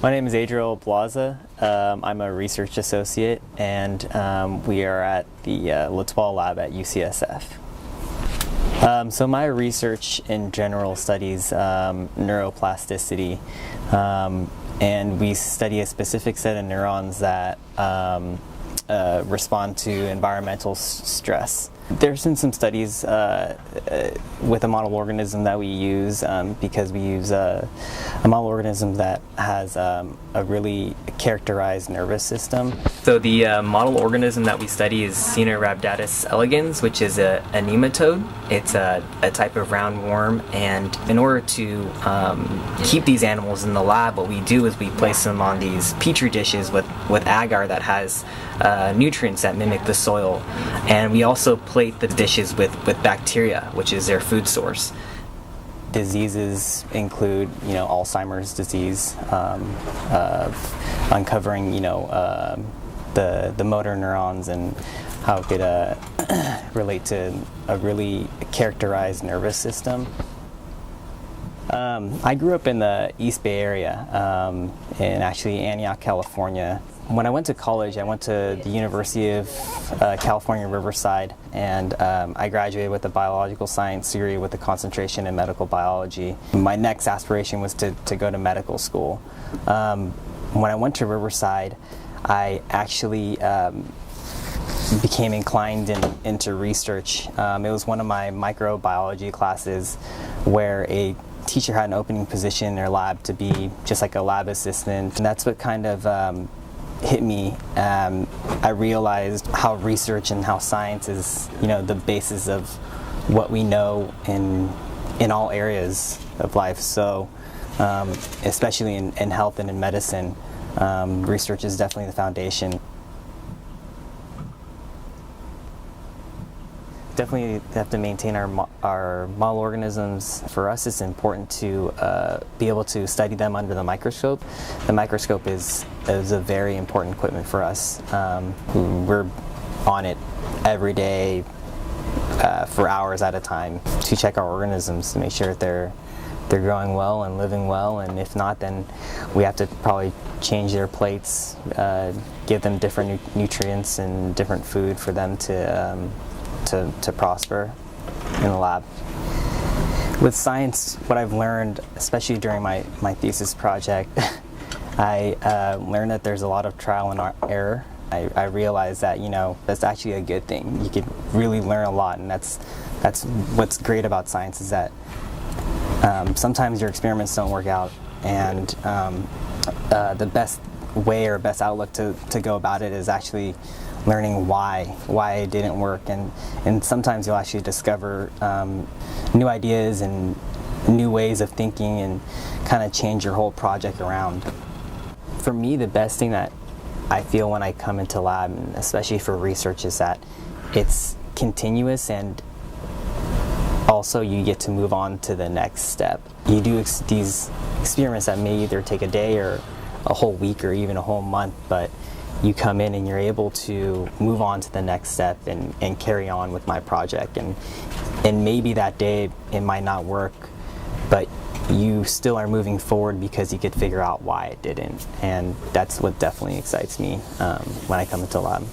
My name is Adriel Ablaza. I'm a research associate, and we are at the L'Etoile lab at UCSF. So my research in general studies neuroplasticity, and we study a specific set of neurons that respond to environmental stress. There's been some studies with a model organism that we use because we use a model organism that has a really characterized nervous system. So the model organism that we study is Caenorhabditis elegans, which is a nematode. It's a type of roundworm, and in order to keep these animals in the lab, what we do is we place them on these petri dishes with agar that has nutrients that mimic the soil, and we also plate the dishes with bacteria, which is their food source. Diseases include, Alzheimer's disease, uncovering, the motor neurons and how it could relate to a really characterized nervous system. I grew up in the East Bay area, in actually Antioch, California. When I went to college, I went to the University of California, Riverside, and I graduated with a biological science degree with a concentration in medical biology. My next aspiration was to go to medical school. When I went to Riverside, I actually became inclined into research. It was one of my microbiology classes where a teacher had an opening position in their lab to be just like a lab assistant, and that's what kind of hit me. I realized how research and how science is, the basis of what we know in all areas of life. So, especially in health and in medicine, research is definitely the foundation. Definitely have to maintain our model organisms. For us, it's important to be able to study them under the microscope. The microscope is a very important equipment for us. We're on it every day for hours at a time to check our organisms to make sure that they're growing well and living well, and if not, then we have to probably change their plates, give them different nutrients and different food for them to prosper in the lab. With science, what I've learned, especially during my thesis project, I learned that there's a lot of trial and error. I realized that, that's actually a good thing. You could really learn a lot, and that's what's great about science, is that sometimes your experiments don't work out, and the best way or best outlook to go about it is actually learning why it didn't work, and sometimes you'll actually discover new ideas and new ways of thinking and kind of change your whole project around. For me, the best thing that I feel when I come into lab, and especially for research, is that it's continuous, and also you get to move on to the next step. You do these experiments that may either take a day or a whole week or even a whole month, but you come in and you're able to move on to the next step and carry on with my project, and maybe that day it might not work, but you still are moving forward because you could figure out why it didn't, and that's what definitely excites me when I come into lab.